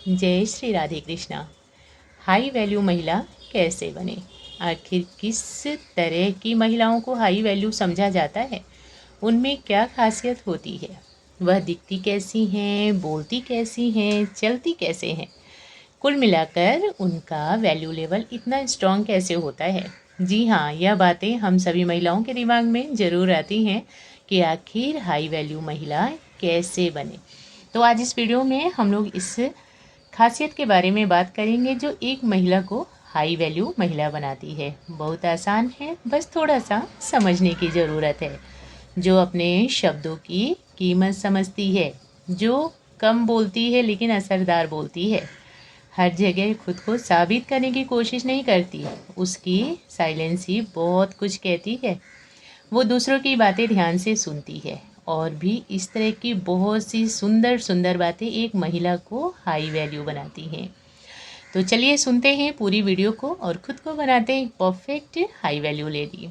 जय Shri Radhe Krishna. High value महिला कैसे बने? आखिर किस तरह की महिलाओं को हाई वैल्यू समझा जाता है? उनमें क्या खासियत होती है? वह दिखती कैसी हैं, बोलती कैसी हैं, चलती कैसे हैं? कुल मिलाकर उनका वैल्यू लेवल इतना स्ट्रॉन्ग कैसे होता है? जी हाँ, यह बातें हम सभी महिलाओं के दिमाग में ज़रूर आती हैं कि आखिर हाई वैल्यू महिला कैसे बने। तो आज इस वीडियो में हम लोग इस खासियत के बारे में बात करेंगे जो एक महिला को हाई वैल्यू महिला बनाती है। बहुत आसान है, बस थोड़ा सा समझने की ज़रूरत है। जो अपने शब्दों की कीमत समझती है, जो कम बोलती है लेकिन असरदार बोलती है, हर जगह खुद को साबित करने की कोशिश नहीं करती, उसकी साइलेंस ही बहुत कुछ कहती है। वो दूसरों की बातें ध्यान से सुनती है और भी इस तरह की बहुत सी सुंदर सुंदर बातें एक महिला को हाई वैल्यू बनाती हैं। तो चलिए सुनते हैं पूरी वीडियो को और खुद को बनाते हैं परफेक्ट हाई वैल्यू लेडी।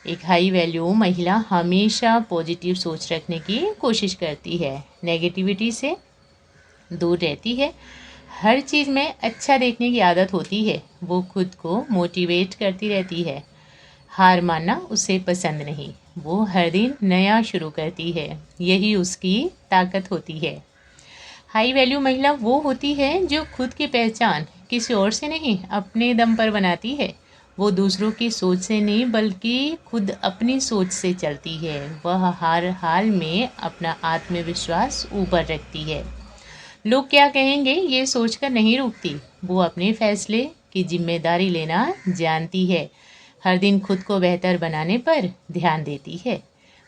एक हाई वैल्यू महिला हमेशा पॉजिटिव सोच रखने की कोशिश करती है, नेगेटिविटी से दूर रहती है। हर चीज़ में अच्छा देखने की आदत होती है। वो खुद को मोटिवेट करती रहती है। हार मानना उसे पसंद नहीं। वो हर दिन नया शुरू करती है, यही उसकी ताकत होती है। हाई वैल्यू महिला वो होती है जो खुद की पहचान किसी और से नहीं, अपने दम पर बनाती है। वो दूसरों की सोच से नहीं बल्कि खुद अपनी सोच से चलती है। वह हर हाल में अपना आत्मविश्वास ऊपर रखती है। लोग क्या कहेंगे ये सोचकर नहीं रुकती। वो अपने फैसले की जिम्मेदारी लेना जानती है। हर दिन खुद को बेहतर बनाने पर ध्यान देती है।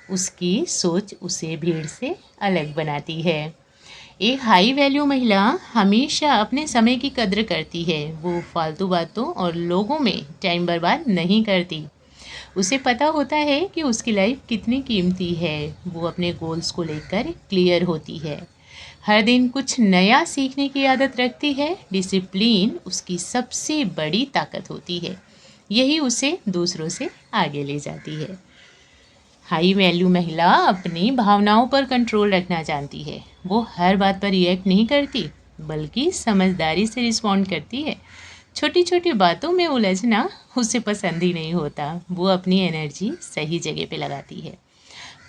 उसकी सोच उसे भीड़ से अलग बनाती है। एक हाई वैल्यू महिला हमेशा अपने समय की कद्र करती है। वो फालतू बातों और लोगों में टाइम बर्बाद नहीं करती। उसे पता होता है कि उसकी लाइफ कितनी कीमती है। वो अपने गोल्स को लेकर क्लियर होती है। हर दिन कुछ नया सीखने की आदत रखती है। डिसिप्लिन उसकी सबसे बड़ी ताकत होती है। यही उसे दूसरों से आगे ले जाती है। हाई वैल्यू महिला अपनी भावनाओं पर कंट्रोल रखना जानती है। वो हर बात पर रिएक्ट नहीं करती बल्कि समझदारी से रिस्पॉन्ड करती है। छोटी छोटी बातों में उलझना उसे पसंद ही नहीं होता। वो अपनी एनर्जी सही जगह पे लगाती है।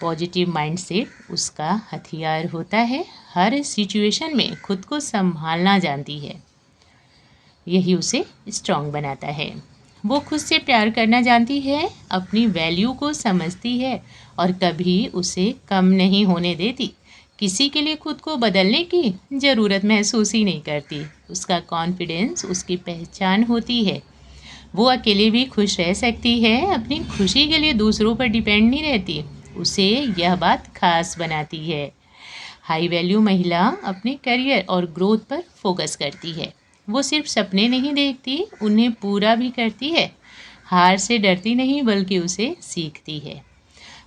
पॉजिटिव माइंडसेट उसका हथियार होता है। हर सिचुएशन में खुद को संभालना जानती है, यही उसे स्ट्रांग बनाता है। वो खुद से प्यार करना जानती है, अपनी वैल्यू को समझती है और कभी उसे कम नहीं होने देती। किसी के लिए खुद को बदलने की ज़रूरत महसूस ही नहीं करती। उसका कॉन्फिडेंस उसकी पहचान होती है। वो अकेले भी खुश रह सकती है, अपनी खुशी के लिए दूसरों पर डिपेंड नहीं रहती। उसे यह बात खास बनाती है। हाई वैल्यू महिला अपने करियर और ग्रोथ पर फोकस करती है। वो सिर्फ सपने नहीं देखती, उन्हें पूरा भी करती है। हार से डरती नहीं बल्कि उसे सीखती है।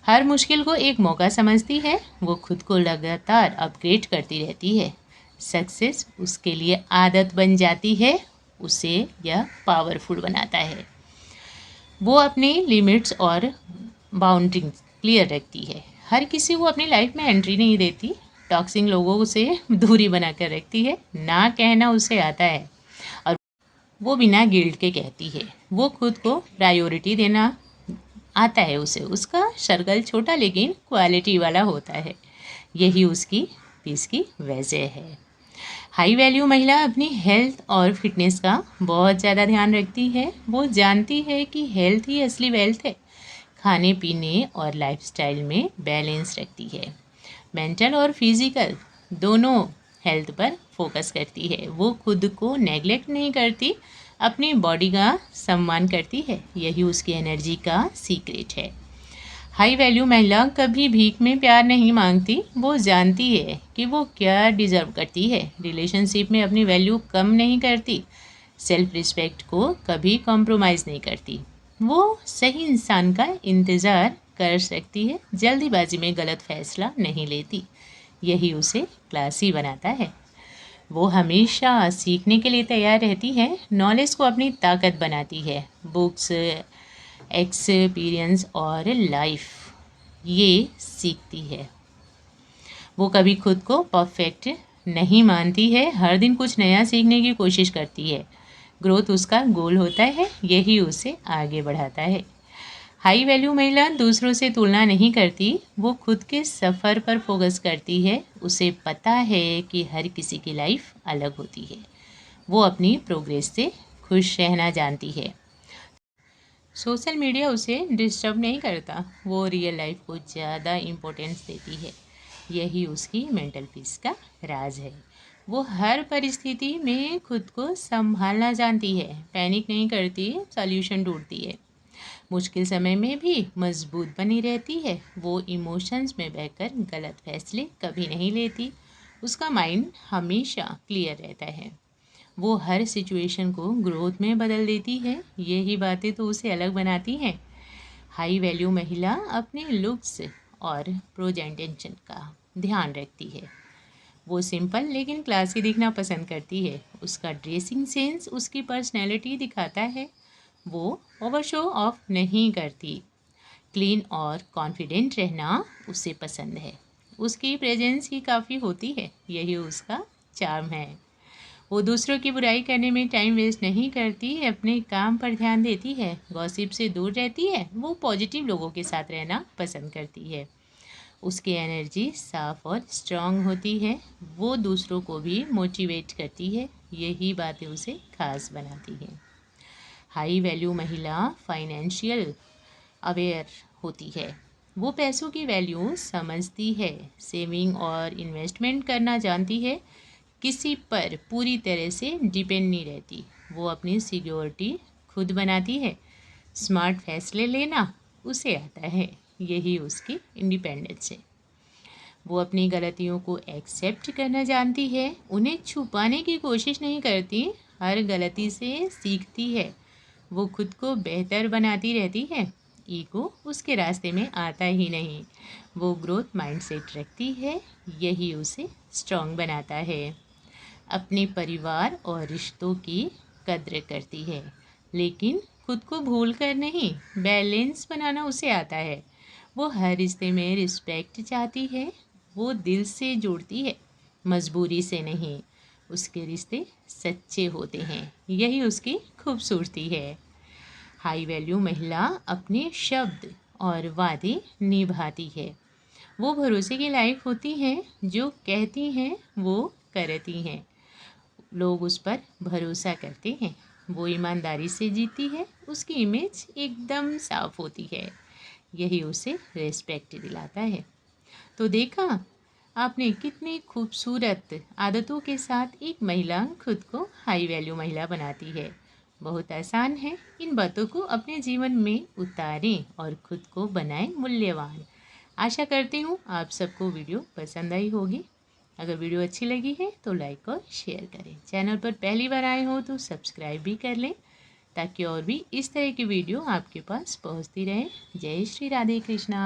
हर मुश्किल को एक मौका समझती है। वो खुद को लगातार अपग्रेड करती रहती है। सक्सेस उसके लिए आदत बन जाती है। उसे यह पावरफुल बनाता है। वो अपनी लिमिट्स और बाउंड्रीज क्लियर रखती है। हर किसी को अपनी लाइफ में एंट्री नहीं देती। टॉक्सिक लोगों से दूरी बनाकर रखती है। ना कहना उसे आता है और वो बिना गिल्ट के कहती है। वो खुद को प्रायोरिटी देना आता है उसे। उसका सर्कल छोटा लेकिन क्वालिटी वाला होता है। यही उसकी पीस की वजह है। हाई वैल्यू महिला अपनी हेल्थ और फिटनेस का बहुत ज़्यादा ध्यान रखती है। वो जानती है कि हेल्थ ही असली वेल्थ है। खाने पीने और लाइफस्टाइल में बैलेंस रखती है। मेंटल और फिजिकल दोनों हेल्थ पर फोकस करती है। वो खुद को नेग्लेक्ट नहीं करती, अपनी बॉडी का सम्मान करती है। यही उसकी एनर्जी का सीक्रेट है। हाई वैल्यू महिला कभी भीख में प्यार नहीं मांगती। वो जानती है कि वो क्या डिज़र्व करती है। रिलेशनशिप में अपनी वैल्यू कम नहीं करती। सेल्फ रिस्पेक्ट को कभी कॉम्प्रोमाइज़ नहीं करती। वो सही इंसान का इंतज़ार कर सकती है, जल्दीबाजी में गलत फैसला नहीं लेती। यही उसे क्लासी बनाता है। वो हमेशा सीखने के लिए तैयार रहती है, नॉलेज को अपनी ताकत बनाती है। बुक्स, एक्सपीरियंस और लाइफ ये सीखती है। वो कभी खुद को परफेक्ट नहीं मानती है, हर दिन कुछ नया सीखने की कोशिश करती है। ग्रोथ उसका गोल होता है, यही उसे आगे बढ़ाता है। हाई वैल्यू महिला दूसरों से तुलना नहीं करती, वो खुद के सफ़र पर फोकस करती है। उसे पता है कि हर किसी की लाइफ अलग होती है। वो अपनी प्रोग्रेस से खुश रहना जानती है। सोशल मीडिया उसे डिस्टर्ब नहीं करता, वो रियल लाइफ को ज़्यादा इम्पोर्टेंस देती है। यही उसकी मेंटल पीस का राज है। वो हर परिस्थिति में खुद को संभालना जानती है, पैनिक नहीं करती, सॉल्यूशन ढूंढती है। मुश्किल समय में भी मजबूत बनी रहती है। वो इमोशंस में बहकर गलत फैसले कभी नहीं लेती। उसका माइंड हमेशा क्लियर रहता है। वो हर सिचुएशन को ग्रोथ में बदल देती है। यही बातें तो उसे अलग बनाती हैं। हाई वैल्यू महिला अपने लुक्स और प्रेजेंटेशन का ध्यान रखती है। वो सिंपल लेकिन क्लासी दिखना पसंद करती है। उसका ड्रेसिंग सेंस उसकी पर्सनैलिटी दिखाता है। वो ओवर शो ऑफ नहीं करती। क्लीन और कॉन्फिडेंट रहना उसे पसंद है। उसकी प्रेजेंस ही काफ़ी होती है, यही उसका चार्म है। वो दूसरों की बुराई करने में टाइम वेस्ट नहीं करती, अपने काम पर ध्यान देती है, गॉसिप से दूर रहती है। वो पॉजिटिव लोगों के साथ रहना पसंद करती है। उसकी एनर्जी साफ और स्ट्रांग होती है। वो दूसरों को भी मोटिवेट करती है। यही बातें उसे खास बनाती हैं। हाई वैल्यू महिला फाइनेंशियल अवेयर होती है। वो पैसों की वैल्यू समझती है, सेविंग और इन्वेस्टमेंट करना जानती है। किसी पर पूरी तरह से डिपेंड नहीं रहती। वो अपनी सिक्योरिटी खुद बनाती है। स्मार्ट फैसले लेना उसे आता है। यही उसकी इंडिपेंडेंस है। वो अपनी गलतियों को एक्सेप्ट करना जानती है, उन्हें छुपाने की कोशिश नहीं करती। हर गलती से सीखती है। वो खुद को बेहतर बनाती रहती है। ईगो उसके रास्ते में आता ही नहीं। वो ग्रोथ माइंडसेट रखती है। यही उसे स्ट्रांग बनाता है। अपने परिवार और रिश्तों की कद्र करती है, लेकिन खुद को भूल कर नहीं। बैलेंस बनाना उसे आता है। वो हर रिश्ते में रिस्पेक्ट चाहती है। वो दिल से जोड़ती है, मजबूरी से नहीं। उसके रिश्ते सच्चे होते हैं, यही उसकी खूबसूरती है। हाई वैल्यू महिला अपने शब्द और वादे निभाती है। वो भरोसे की लाइफ होती है, जो कहती हैं वो करती हैं। लोग उस पर भरोसा करते हैं। वो ईमानदारी से जीती है। उसकी इमेज एकदम साफ होती है। यही उसे रिस्पेक्ट दिलाता है। तो देखा आपने, कितनी खूबसूरत आदतों के साथ एक महिला खुद को हाई वैल्यू महिला बनाती है। बहुत आसान है, इन बातों को अपने जीवन में उतारें और खुद को बनाएं मूल्यवान। आशा करती हूँ आप सबको वीडियो पसंद आई होगी। अगर वीडियो अच्छी लगी है तो लाइक और शेयर करें। चैनल पर पहली बार आए हो तो सब्सक्राइब भी कर लें, ताकि और भी इस तरह की वीडियो आपके पास पहुंचती रहे। जय श्री राधे कृष्णा।